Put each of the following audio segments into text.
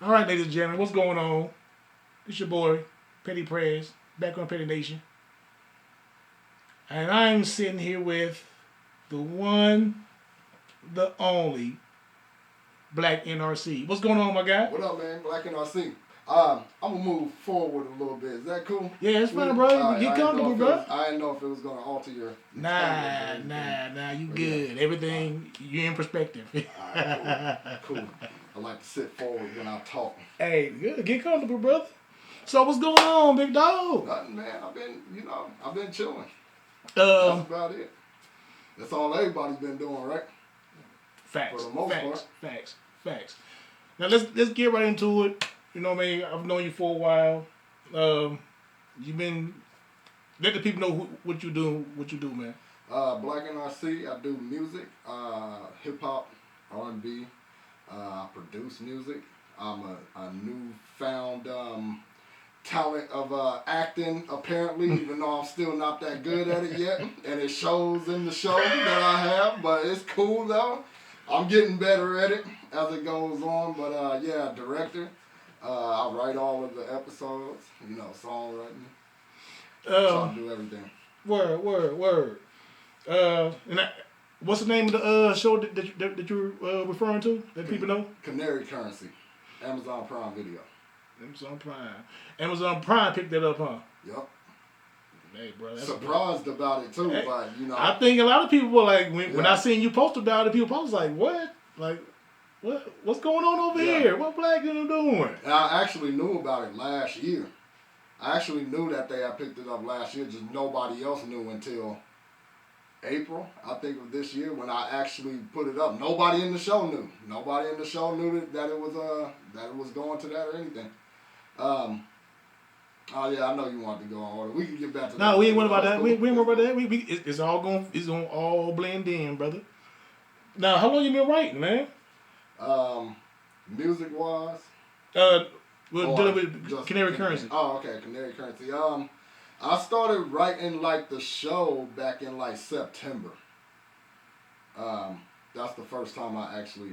All right, ladies and gentlemen, what's going on? It's your boy, Petty Prez, back on PettyNation. And I'm sitting here with the one, the only Black NRC. What's going on, my guy? What up, man? Black NRC. I'm gonna move forward a little bit. Is that cool? Yeah, it's fine, bro. Get comfortable, bro. I didn't know if it was gonna alter your. Nah. You good? Yeah. Everything you're in perspective. Alright, cool. I like to sit forward when I talk. Hey, good. Get comfortable, brother. So what's going on, big dog? Nothing, man. I've been chilling. That's about it. That's all everybody's been doing, right? Facts. For the most part. Facts. Now let's get right into it. You know what I mean? I've known you for a while. You've been let the people know what you do. What you do, man. Black NRC. I do music, hip hop, R&B. I produce music. I'm a newfound talent of acting, apparently, even though I'm still not that good at it yet. And it shows in the show that I have, but it's cool though. I'm getting better at it as it goes on. But yeah, director. I write all of the episodes, songwriting. So I do everything. Word. What's the name of the show that you're referring to? That people know? Canary Currency, Amazon Prime Video. Amazon Prime picked that up, huh? Yep. Hey, bro. Surprised about it too, but I think a lot of people were like, when I seen you post about it, people post like, what? Like, what's going on over here? What Black people doing? And I actually knew about it last year. I actually knew that they had picked it up last year, just nobody else knew until April, I think, of this year when I actually put it up. Nobody in the show knew. Nobody in the show knew that it was going to that or anything. Oh yeah, I know you wanted to go on order. We can get back to that. No, we ain't worried about that. We ain't worried about that. It's all gonna all blend in, brother. Now, how long you been writing, man? Music wise. We're dealing with Canary Currency. Oh, okay, Canary Currency. I started writing like the show back in like September. That's the first time I actually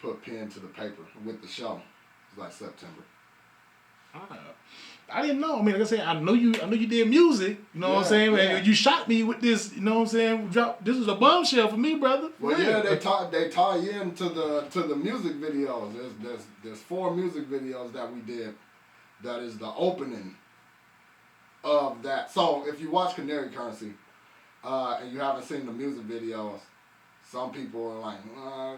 put pen to the paper with the show. It was like September. I didn't know. I mean, like I said, I know you did music. You know what I'm saying? Yeah. And you shot me with this. You know what I'm saying? This was a bombshell for me, brother. Well, yeah, they tie into the music videos. There's 4 music videos that we did. That is the opening of that. So if you watch Canary Currency, and you haven't seen the music videos, some people are like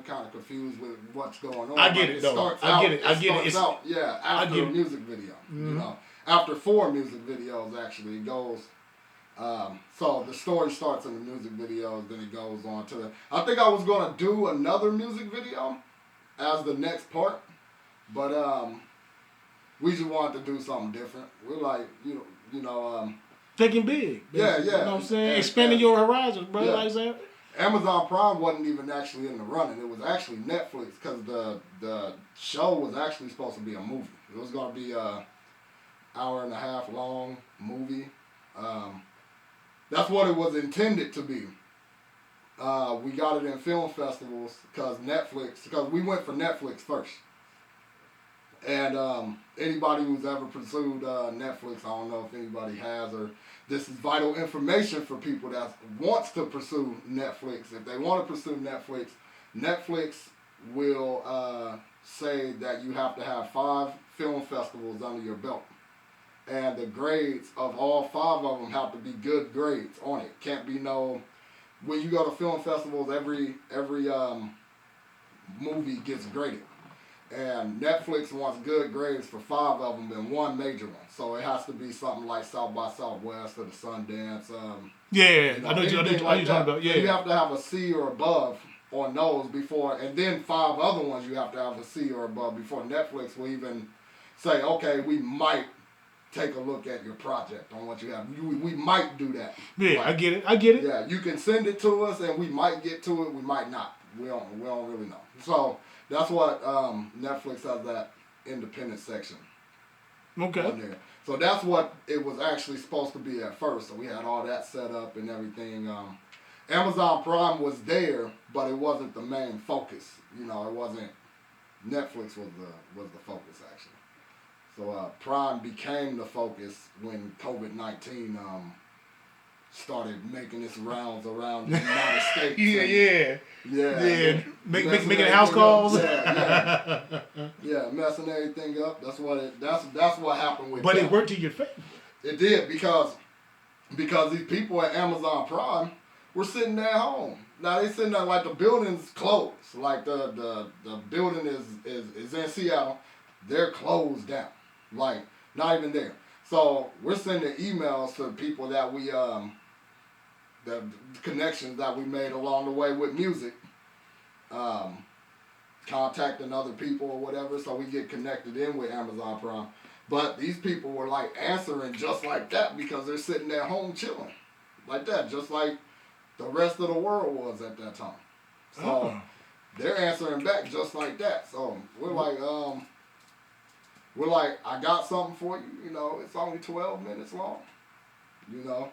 kind of confused with what's going on. I get it though. I get it. It's after a music video. Mm-hmm. After 4 music videos, actually, it goes. So the story starts in the music videos, then it goes on to the. I think I was gonna do another music video as the next part, but we just wanted to do something different. We're like, thinking big. Yeah. You know what I'm saying? Expanding your horizons, bro. Yeah. Like I said. Amazon Prime wasn't even actually in the running. It was actually Netflix because the show was actually supposed to be a movie. It was going to be a hour-and-a-half long movie. That's what it was intended to be. We got it in film festivals because we went for Netflix first. And anybody who's ever pursued Netflix, I don't know if anybody has, or this is vital information for people that wants to pursue Netflix. If they want to pursue Netflix will say that you have to have 5 film festivals under your belt. And the grades of all 5 of them have to be good grades on it. Can't be when you go to film festivals, every movie gets graded. And Netflix wants good grades for 5 of them and 1 major one. So it has to be something like South by Southwest or the Sundance. I know you're talking about. Yeah. So you have to have a C or above on those before, and then 5 other ones you have to have a C or above before Netflix will even say, okay, we might take a look at your project on what you have. We might do that. Yeah, I get it. Yeah, you can send it to us and we might get to it, we might not. We don't really know. So that's what Netflix has, that independent section. Okay. On there. So that's what it was actually supposed to be at first. So we had all that set up and everything. Amazon Prime was there, but it wasn't the main focus. It wasn't Netflix was the focus actually. So Prime became the focus when COVID-19 started making its rounds around the United States. Yeah. Making house calls. Yeah, messing everything up. That's what happened with. But them. it worked to your favor. It did because these people at Amazon Prime were sitting there at home. Now they sitting there like the building's closed. Like the building is in Seattle. They're closed down. Like not even there. So we're sending emails to people that we the connections that we made along the way with music. Contacting other people or whatever, so we get connected in with Amazon Prime. But these people were like answering just like that because they're sitting at home chilling. Like that, just like the rest of the world was at that time. So they're answering back just like that. So we're like, I got something for you, you know, it's only 12 minutes long. You know.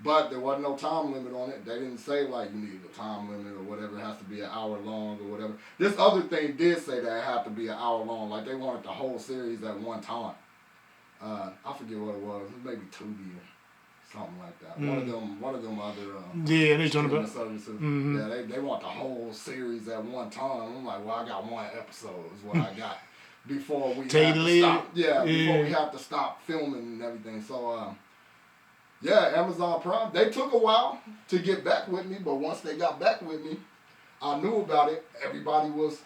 But there wasn't no time limit on it. They didn't say like you needed a time limit or whatever. It has to be an hour long or whatever. This other thing did say that it had to be an hour long. Like they wanted the whole series at one time. I forget what it was. It was maybe Tubi or something like that. One of them other they talking about services. Yeah, they want the whole series at one time. I'm like, well, I got one episode is what I got before we have to stop. Yeah, before we have to stop filming and everything. So. Yeah, Amazon Prime. They took a while to get back with me, but once they got back with me, I knew about it. Everybody that was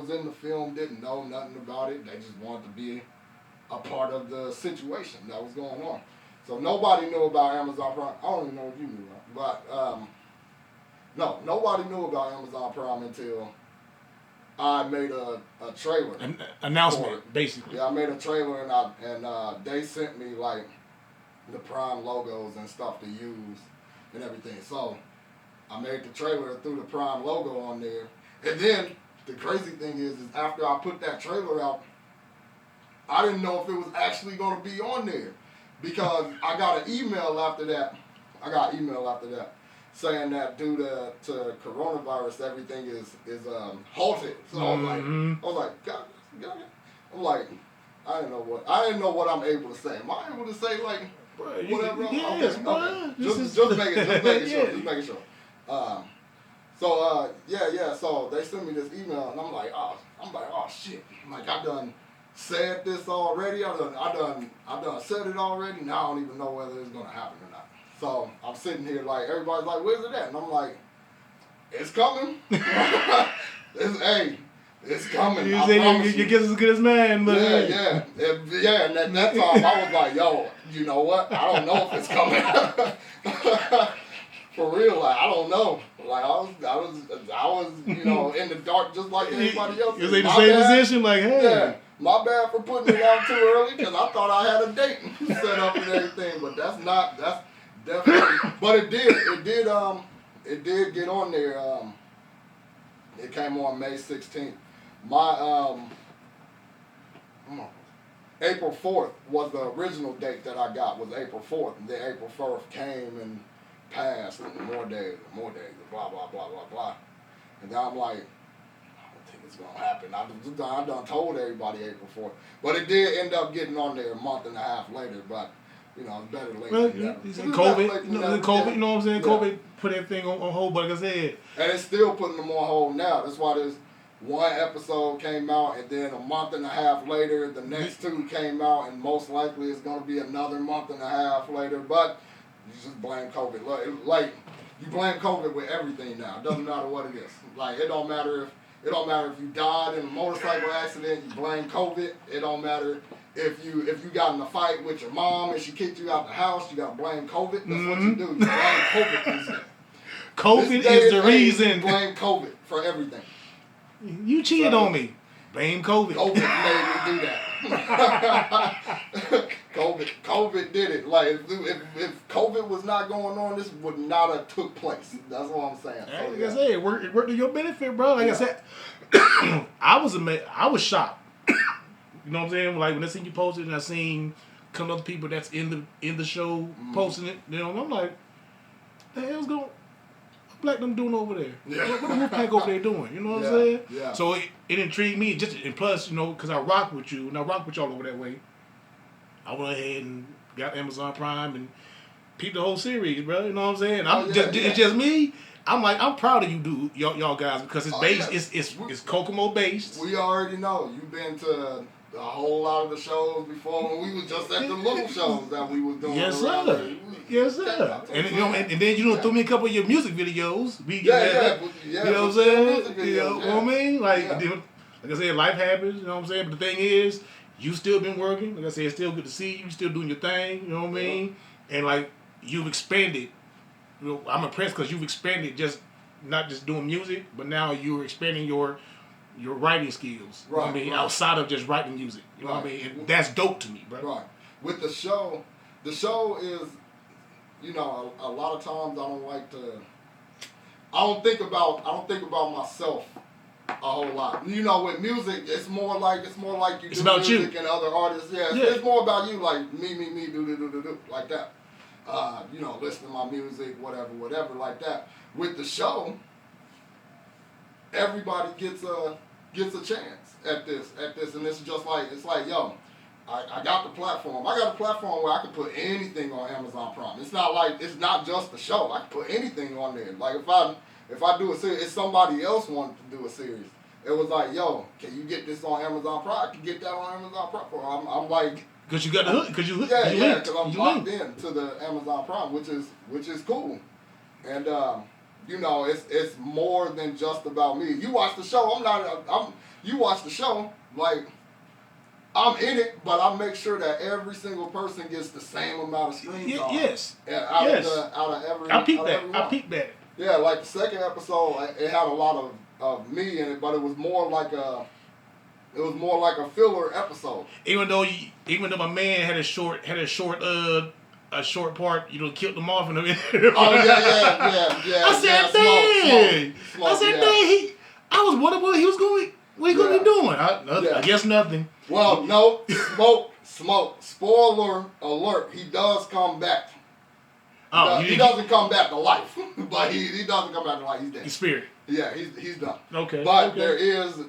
in the film didn't know nothing about it. They just wanted to be a part of the situation that was going on. So nobody knew about Amazon Prime. I don't even know if you knew that. But no, nobody knew about Amazon Prime until I made a trailer. An announcement, basically. Yeah, I made a trailer and they sent me like the Prime logos and stuff to use and everything. So I made the trailer, threw the Prime logo on there. And then the crazy thing is after I put that trailer out, I didn't know if it was actually going to be on there because I got an email after that. Saying that due to coronavirus, everything is halted. So I was like, God. I'm like, I didn't know what I'm able to say. Am I able to say like whatever? Yes, okay. bro. Just making sure. So they sent me this email and I'm like, oh shit. Like I done said this already. I done said it already. Now I don't even know whether it's gonna happen or not. So I'm sitting here like everybody's like, where's it at? And I'm like, it's coming. It's coming. You say your guess is as good as mine, but yeah. And at that time I was like, yo, you know what? I don't know if it's coming. For real, like I don't know. Like I was, you know, in the dark just like everybody else. You was in the same position, like, hey. Yeah, my bad for putting it out too early because I thought I had a date set up and everything, but that's definitely. But it did get on there. It came on May 16th. My April 4th was the original date that I got, was April 4th. And then April 1st came and passed, and more days, blah, blah, blah, blah, blah. And then I'm like, I don't think it's going to happen. I done told everybody April 4th. But it did end up getting on there a month and a half later, but, you know, it's better late than never. COVID, you know what I'm saying? Yeah. COVID put everything on hold, but like I said. And it's still putting them on hold now. That's why there's one episode came out, and then a month and a half later, the next two came out, and most likely it's going to be another month and a half later. But you just blame COVID. Like you blame COVID with everything now. It doesn't matter what it is. Like it don't matter if you died in a motorcycle accident. You blame COVID. It don't matter if you got in a fight with your mom and she kicked you out the house. You got to blame COVID. That's what you do. You blame COVID. COVID is the reason. You blame COVID for everything. You cheated on me. Blame COVID. COVID made me do that. COVID did it. Like if COVID was not going on, this would not have took place. That's what I'm saying. So, like I said, it worked to your benefit, bro. Like I said, I was shocked. You know what I'm saying? Like when I seen you posted and I seen a couple other people that's in the show posting it, you know, I'm like, the hell's going? Black them doing over there? Yeah. What the Wolfpack over there doing? You know what I'm Yeah, saying? yeah. So it intrigued me. And plus, you know, because I rock with you, and I rock with y'all over that way. I went ahead and got Amazon Prime and peeped the whole series, bro. You know what I'm saying? It's just me. I'm proud of you, dude, y'all guys, because it's based. It's Kokomo based. We already know you've been to a whole lot of the shows before when we was just at the little shows that we was doing. Yes, sir. Yes, sir. And you know, and then you threw me a couple of your music videos. You know what I'm saying? You know what I mean? Like I said, life happens. You know what I'm saying? But the thing is, you still been working. Like I said, it's still good to see you. Still doing your thing. You know what I mean? And like you've expanded. You know, I'm impressed because you've expanded, just not just doing music, but now you're expanding your writing skills. You know what I mean? Outside of just writing music. You know what I mean? And that's dope to me, bro. Right. With the show is, you know, a lot of times I don't think about myself a whole lot. You know, with music, it's more like you it's do about music you. and other artists. Yeah, it's more about you, like me, do, like that. You know, listen to my music, whatever, like that. With the show, everybody gets a chance at this, and it's just like, yo, I got the platform. I got a platform where I can put anything on Amazon Prime. It's not just the show. I can put anything on there. Like if I do a series, if somebody else wanted to do a series, it was like, yo, can you get this on Amazon Prime? I can get that on Amazon Prime. I'm like, because you got the hook, because you yeah, because I'm locked in to the Amazon Prime, which is cool, and you know, it's more than just about me. You watch the show. You watch the show, like I'm in it, but I make sure that every single person gets the same amount of screen time. Yes. Out of every. I peeped that. Yeah, like the second episode, it had a lot of me in it, but it was more like a filler episode. Even though my man had a short part, you know, killed them off in the Oh yeah. I said, dang. I said, dang. I was wondering what he was going to be doing. I guess nothing. Well, no, smoke. Spoiler alert. He does come back. He doesn't come back to life, but he doesn't come back to life. He's dead. His spirit. Yeah, he's done. Okay. But there is.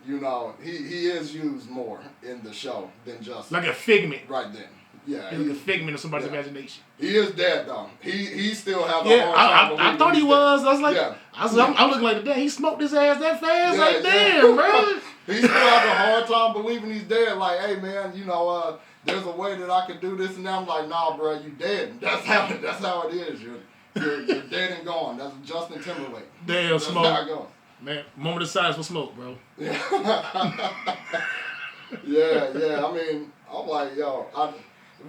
You know, he is used more in the show than just like a figment. Right then. Yeah. He's like a figment of somebody's imagination. He is dead though. He still has I thought he was. I was like, I'm looking like the damn. He smoked his ass that fast. Damn, bro. He still has a hard time believing he's dead. Like, hey man, you know, there's a way that I could do this and that. I'm like, nah, bro, you dead. That's how it is. You're dead and gone. That's Justin Timberlake. Damn, that's Smoke. how it goes. Man, moment of silence for Smoke, bro. Yeah. I mean, I'm like, yo,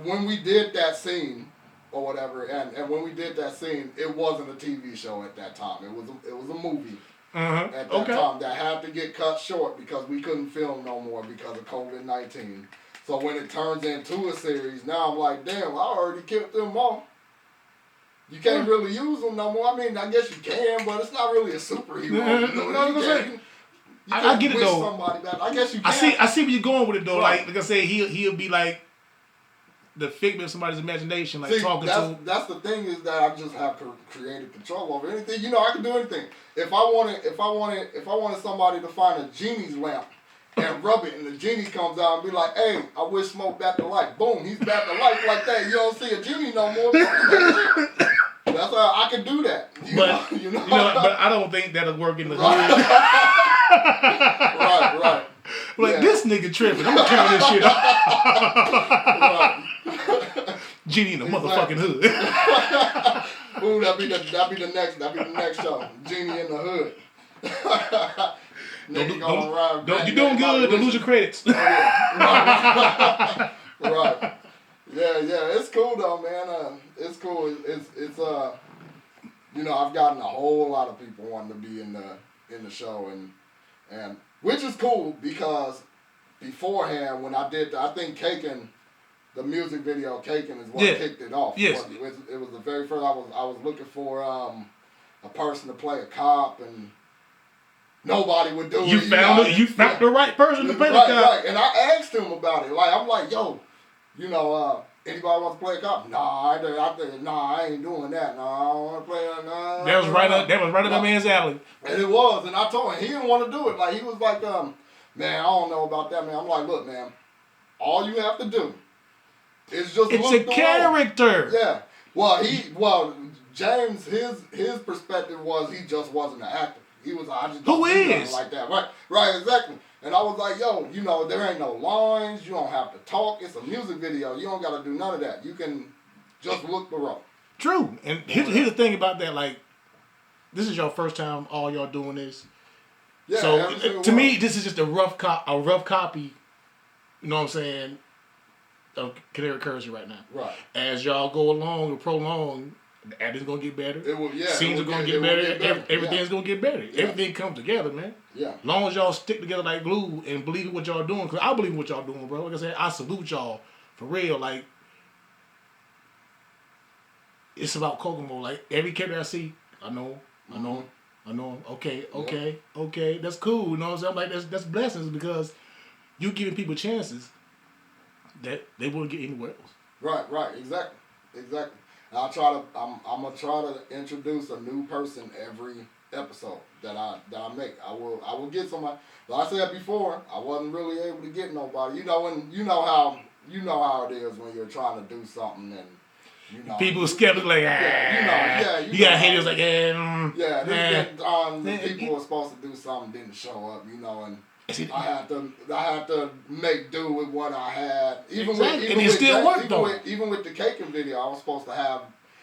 when we did that scene or whatever, and when we did that scene, it wasn't a TV show at that time. It was a movie at that time that had to get cut short because we couldn't film no more because of COVID-19. So when it turns into a series, now I'm like, damn, I already killed them off. You can't really use them no more. I mean, I guess you can, but it's not really a superhero. I get it though. Somebody back. I guess you can. I see where you're going with it though. Right. Like I said, he'll be like the figment of somebody's imagination, like talking to. That's the thing is that I just have creative control over anything. You know, I can do anything. If I wanted somebody to find a genie's lamp and rub it, and the genie comes out and be like, "Hey, I wish Smoke back to life." Boom, he's back to life like that. You don't see a genie no more. That's how I can do that. But I don't think that'll work in the hood. Right. Like this nigga tripping. I'm gonna count this shit up. Right. Genie in the motherfucking hood. Ooh, that'd be the next show. Genie in the hood. You're doing good. Don't lose your credits. Right. Yeah. It's cool though, man. It's cool. It's you know, I've gotten a whole lot of people wanting to be in the show, and which is cool because beforehand when I did, I think Caking, the music video Caking is what kicked it off. Yes. It was the very first. I was looking for a person to play a cop and. Nobody would do it. You found the right person to play the cop. Right. And I asked him about it. Like, I'm like, yo, you know, Anybody wants to play a cop? Nah, I ain't doing that. Nah, I don't want to play that. Nah. That was right up that man's alley. And it was, and I told him he didn't want to do it. Like he was like, man, I don't know about that, man. I'm like, look, man, all you have to do is just it's look a character. Yeah. James, his perspective was he just wasn't an actor. He was I just don't do nothing like that. Right, exactly. And I was like, yo, there ain't no lines. You don't have to talk. It's a music video. You don't got to do none of that. You can just look the role. True. And here's the thing about that. Like, this is your first time all y'all doing this. Yeah. So to me, this is just a rough copy. You know what I'm saying? Of Canary Currency right now. Right. As y'all go along and prolong, the acting's gonna get better. Scenes are gonna get better. Everything's gonna get better. Yeah. Everything comes together, man. Yeah. As long as y'all stick together like glue and believe in what y'all doing, because I believe in what y'all doing, bro. Like I said, I salute y'all for real. Like, it's about Kokomo. Like every character I see, I know. Okay. That's cool. You know what I'm saying? I'm like, that's blessings because you giving people chances that they wouldn't get anywhere else. Right. Exactly. I'm gonna try to introduce a new person every episode that I make. I will get somebody. Like I said before, I wasn't really able to get nobody. You know how it is when you're trying to do something and people are skeptical like, you got haters like, people were supposed to do something didn't show up, and I had to make do with what I had. Even with the caking video, I was supposed to have.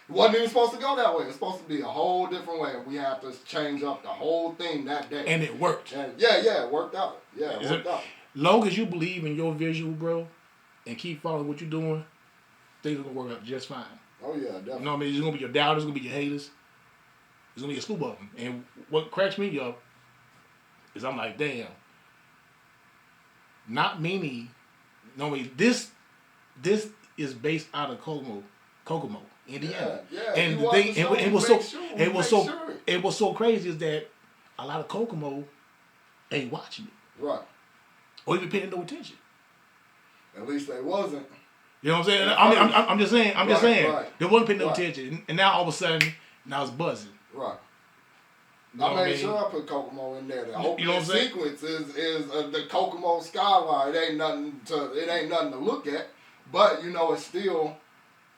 It wasn't even supposed to go that way. It was supposed to be a whole different way. We had to change up the whole thing that day. And it worked. And it worked out. Yeah, it worked out. Long as you believe in your visual, bro, and keep following what you're doing, things are gonna work out just fine. Oh yeah, definitely. You know what I mean? There's gonna be your doubters, there's gonna be your haters. There's gonna be a slew of them. And what cracks me up is I'm like, damn. Not many. This is based out of Kokomo, Indiana. Yeah. And the thing, it was so crazy is that a lot of Kokomo ain't watching it, right? Or even paying no attention. At least they wasn't. You know what I'm saying? I'm just saying. Right. They wasn't paying no attention, and now all of a sudden, now it's buzzing. Right. I made sure I put Kokomo in there. The opening saying? sequence is the Kokomo skyline. It ain't nothing to look at, but it's still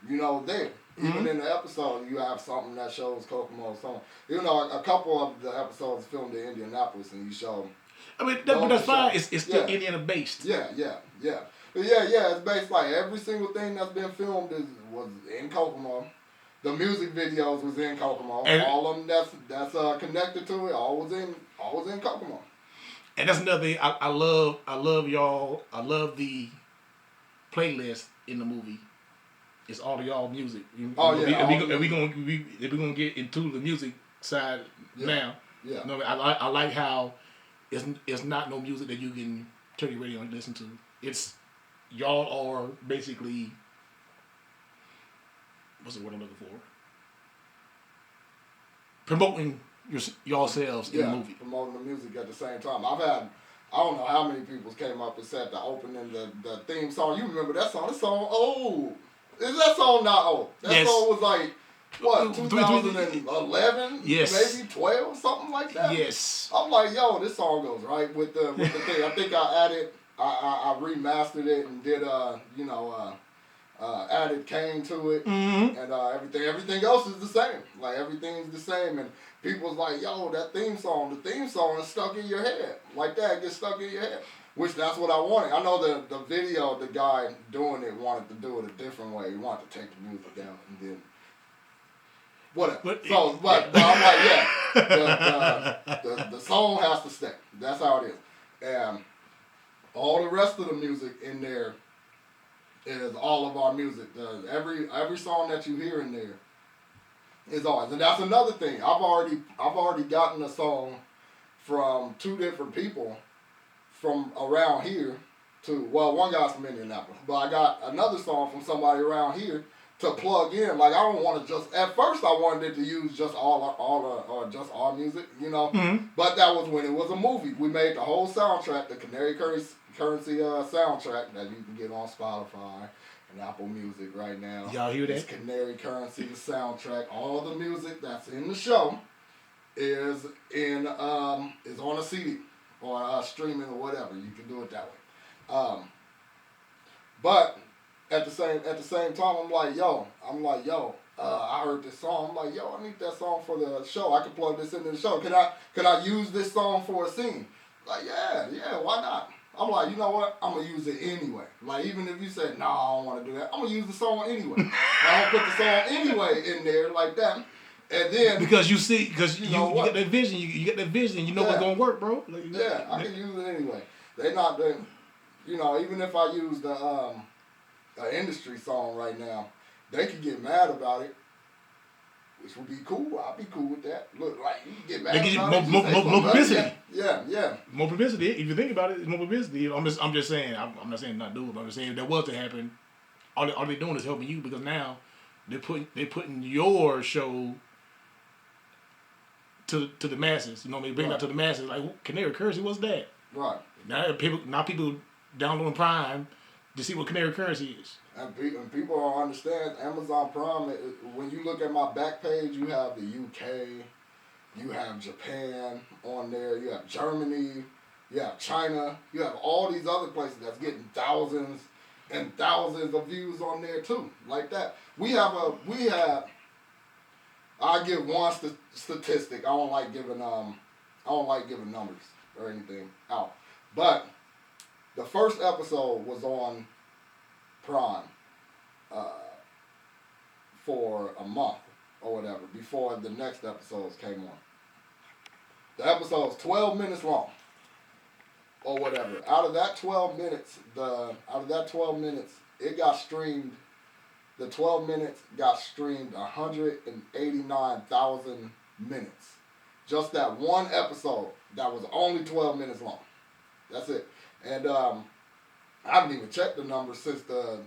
there. Even in the episode, you have something that shows Kokomo. A couple of the episodes filmed in Indianapolis, and you show. I mean, but that's fine. It's still Indiana based. Yeah. It's based like every single thing that's been filmed was in Kokomo. The music videos was in Kokomo. And all of them that's connected to it, all was in Kokomo. And that's another thing. I love y'all. I love the playlist in the movie. It's all of y'all music. We're gonna get into the music side now. Yeah. I like how it's not no music that you can turn your radio and listen to. It's y'all are basically. What's the word I'm looking for? Promoting yourselves in the movie. Promoting the music at the same time. I've had, I don't know how many people came up and said the opening, the theme song. You remember that song? That song old. Is that song not old? That song was like, what, 2011? Yes. Maybe 12, something like that? Yes. I'm like, yo, this song goes right with the thing. I think I added, I remastered it and did, added Kane to it, and everything else is the same. Like everything's the same, and people's like, "Yo, the theme song is stuck in your head. Like that gets stuck in your head." Which that's what I wanted. I know the video, the guy doing it wanted to do it a different way. He wanted to take the music down and then whatever. But I'm like, the song has to stay. That's how it is, and all the rest of the music in there. Is all of our music. Every song that you hear in there is ours, and that's another thing. I've already gotten a song from 2 different people from around here one guy's from Indianapolis, but I got another song from somebody around here to plug in. Like I don't want to just. At first, I wanted it to use just just our music, But that was when it was a movie. We made the whole soundtrack, the Canary Currency soundtrack that you can get on Spotify and Apple Music right now. Y'all hear that? It's Canary Currency, the soundtrack. All the music that's in the show is on a CD or streaming or whatever. You can do it that way. But at the same time, I'm like, yo, I heard this song. I'm like, yo, I need that song for the show. I can plug this into the show. Can I use this song for a scene? Like, yeah, why not? I'm like, you know what? I'm going to use it anyway. Like, even if you said, no, I don't want to do that, I'm going to use the song anyway. I'm going to put the song anyway in there like that. And then... Because you get that vision. You get that vision. You know what's going to work, bro. Like, I can use it anyway. Even if I use the industry song right now, they could get mad about it. Which would be cool. I'd be cool with that. Look, like, you can get mad about it. More publicity. Yeah. More publicity. If you think about it, it's more publicity. I'm just saying, I'm not saying not do it, but I'm just saying if that was to happen, all they're doing is helping you because now they're putting your show to the masses. You know what I mean? Bring it out to the masses. Like, Canary Currency, what's that? Right. Now people downloading Prime to see what Canary Currency is. And people don't understand Amazon Prime. When you look at my back page, you have the UK, you have Japan on there, you have Germany, you have China, you have all these other places that's getting thousands and thousands of views on there too, like that. I give one statistic. I don't like giving numbers or anything out, but the first episode was on Prime for a month or whatever before the next episodes came on. The episode's 12 minutes long or whatever. Out of that 12 minutes, it got streamed. The 12 minutes got streamed 189,000 minutes. Just that one episode that was only 12 minutes long. That's it. And I haven't even checked the numbers since the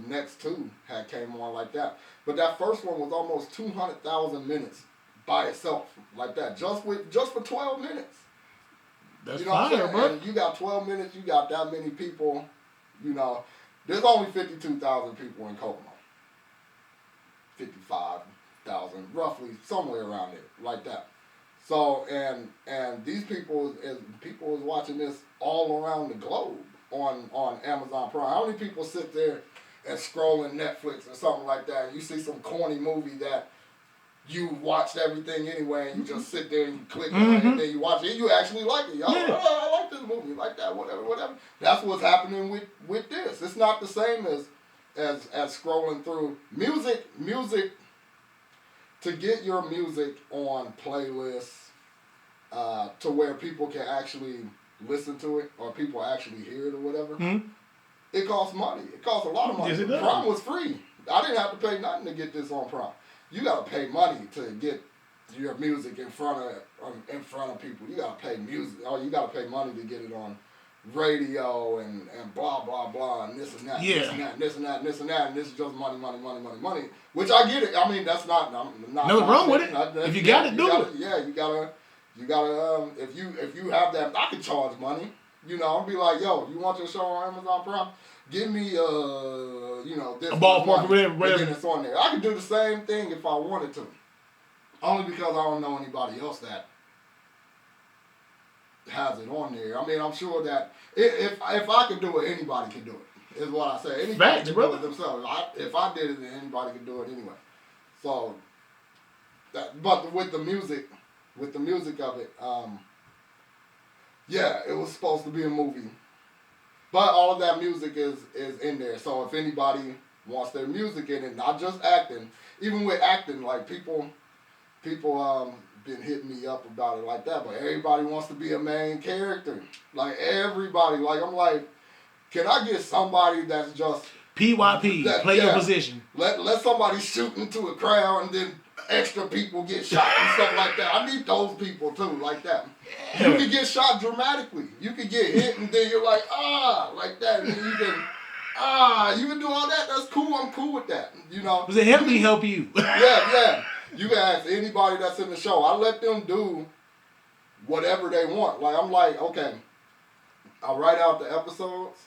next two had came on like that. But that first one was almost 200,000 minutes by itself, like that, just for 12 minutes. That's fire, bro. And you got 12 minutes, you got that many people. There's only 52,000 people in Kokomo. 55,000, roughly, somewhere around there, like that. So and these people is watching this all around the globe on Amazon Prime. How many people sit there and scrolling Netflix or something like that, and you see some corny movie that you watched everything anyway, and you just sit there and you click on it, and then you watch it, and you actually like it. Y'all, I like this movie, like that, whatever. That's what's happening with this. It's not the same as scrolling through music. To get your music on playlists, to where people can actually listen to it or people actually hear it or whatever, it costs money. It costs a lot of money. Yes, Prime was free. I didn't have to pay nothing to get this on Prime. You got to pay money to get your music in front of people. You got to pay music. Oh, you got to pay money to get it on radio and blah blah blah and this and that, this and that, and this and that, and this and that, and this is just money. Which I get it. I mean, that's not no wrong with it. If you got it, do it. Yeah, you gotta. If you have that, I can charge money. I'll be like, yo, you want your show on Amazon Prime? Give me this a ballpark, whatever. And it's on there. I could do the same thing if I wanted to. Only because I don't know anybody else that has it on there. I mean, I'm sure that if I could do it, anybody can do it. Is what I say. Anybody can do it themselves. If I did it, then anybody can do it anyway. So, but with the music of it, it was supposed to be a movie. But all of that music is in there. So if anybody wants their music in it, not just acting, even with acting, like people been hitting me up about it like that, but everybody wants to be a main character. Like everybody, like I'm like, can I get somebody that's just PYP, play your position. Let somebody shoot into a crowd and then extra people get shot and stuff like that. I need those people too, like that. You can get shot dramatically. You can get hit and then you're like, like that. And then you can do all that. That's cool. I'm cool with that. Does it help me help you? Yeah. You can ask anybody that's in the show. I let them do whatever they want. Like, I'm like, okay, I'll write out the episodes.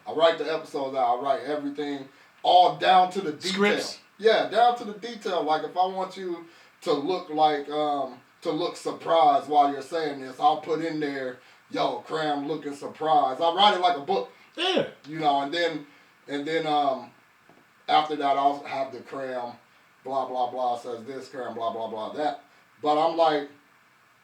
I write the episodes out. I write everything all down to the detail. Scripts? Yeah, down to the detail. Like if I want you to look like to look surprised while you're saying this, I'll put in there, yo, Cram looking surprised. I write it like a book. Yeah. You know, and then after that I'll have the Cram blah blah blah says this, Cram blah blah blah that. But I'm like,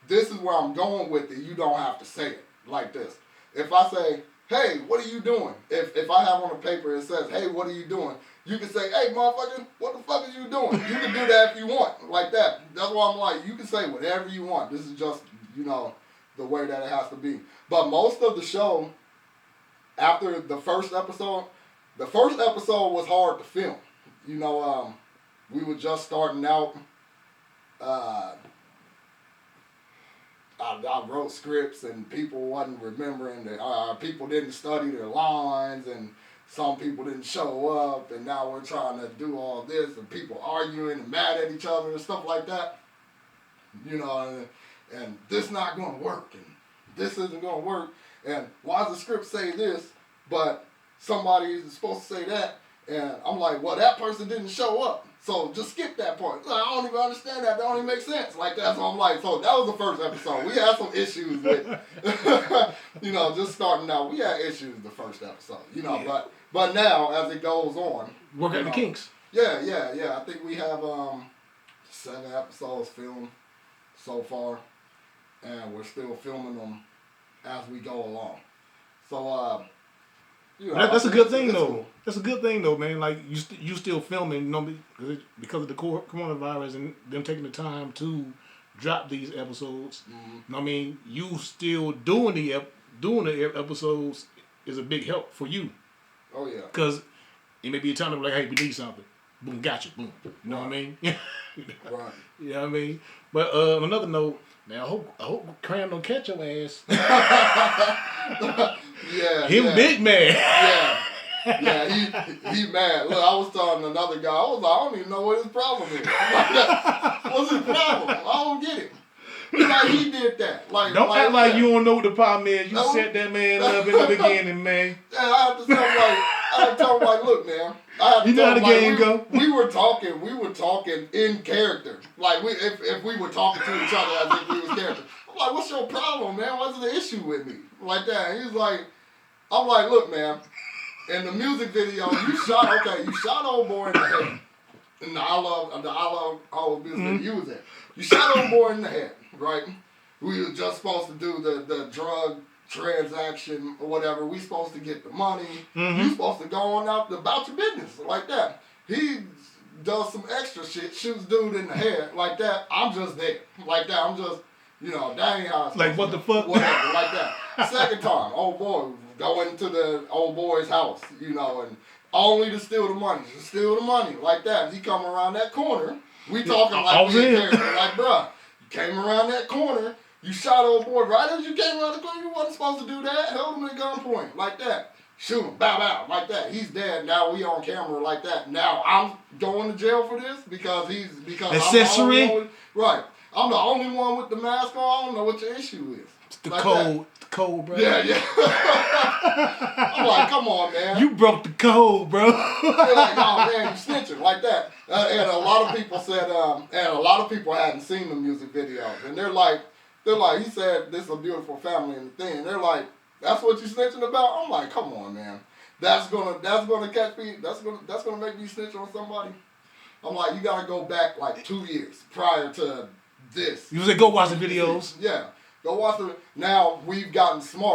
this is where I'm going with it. You don't have to say it like this. If I say, hey, what are you doing? If I have on a paper it says, hey, what are you doing? You can say, hey, motherfucker, what the fuck is you doing? You can do that if you want, like that. That's why I'm like, you can say whatever you want. This is just, you know, the way that it has to be. But most of the show, after the first episode was hard to film. You know, we were just starting out. I wrote scripts and people wasn't remembering that. People didn't study their lines and some people didn't show up, and now we're trying to do all this and people arguing and mad at each other and stuff like that. You know, and this not going to work and this isn't going to work. And why does the script say this, but somebody is supposed to say that? And I'm like, well, that person didn't show up. So just skip that part. I don't even understand that. That don't even make sense. Like that. So I'm like, so that was the first episode. We had some issues with, you know, just starting out. We had issues the first episode, you know, yeah. But now as it goes on, work out the kinks. Yeah. I think we have 7 episodes filmed so far, and we're still filming them as we go along. So you know, that's a good thing though. Cool. That's a good thing though, man. Like you still filming, you know, because of the coronavirus and them taking the time to drop these episodes. Mm-hmm. I mean, you still doing the episodes is a big help for you. Oh yeah. Because it may be a time to be like, hey, we need something. Boom, got you. Boom. You know what I mean? Right. You know what I mean? But on another note, man, I hope Cram don't catch your ass. Yeah. Big man. Yeah, he mad. Look, I was telling another guy, I was like, I don't even know what his problem is. What's his problem? I don't get it. Like he did that. Like don't act like you don't know what the problem is. You no, set that man up in the beginning, man. Yeah, I had to tell him like, look, man. You know how the game go. We were talking in character. Like if we were talking to each other as if we was character. I'm like, what's your problem, man? What's the issue with me? Like that. And he's like, I'm like, look, man. In the music video, you shot old boy in the head. And I love all the music video you was in. You shot old boy in the head, right? We were just supposed to do the drug transaction or whatever. We supposed to get the money. Mm-hmm. You supposed to go on out about your business like that. He does some extra shit, shoots dude in the head like that. I'm just there like that. I'm just, you know, that ain't how it's like what the fuck? Whatever, like that. Second time, old boy go into the old boy's house, you know, and only to steal the money, like that. He come around that corner. We talking like we character, like, bruh, you came around that corner. You shot old boy right as you came around the corner. You wasn't supposed to do that. Held him at gunpoint like that. Shoot him, bow, bow, like that. He's dead. Now we on camera like that. Now I'm going to jail for this because accessory. I'm the only one, right. I'm the only one with the mask on. I don't know what your issue is. It's the like code. That. Code, bro. Yeah. I'm like, come on, man. You broke the code, bro. They're like, no, man, you snitching like that. And a lot of people said, and a lot of people hadn't seen the music videos, and they're like, he said, this is a beautiful family and the thing. And they're like, that's what you snitching about? I'm like, come on, man. That's gonna catch me. That's gonna make me snitch on somebody. I'm like, you gotta go back like 2 years prior to this. You said go watch the videos. Yeah. Go watch it. Now we've gotten smart.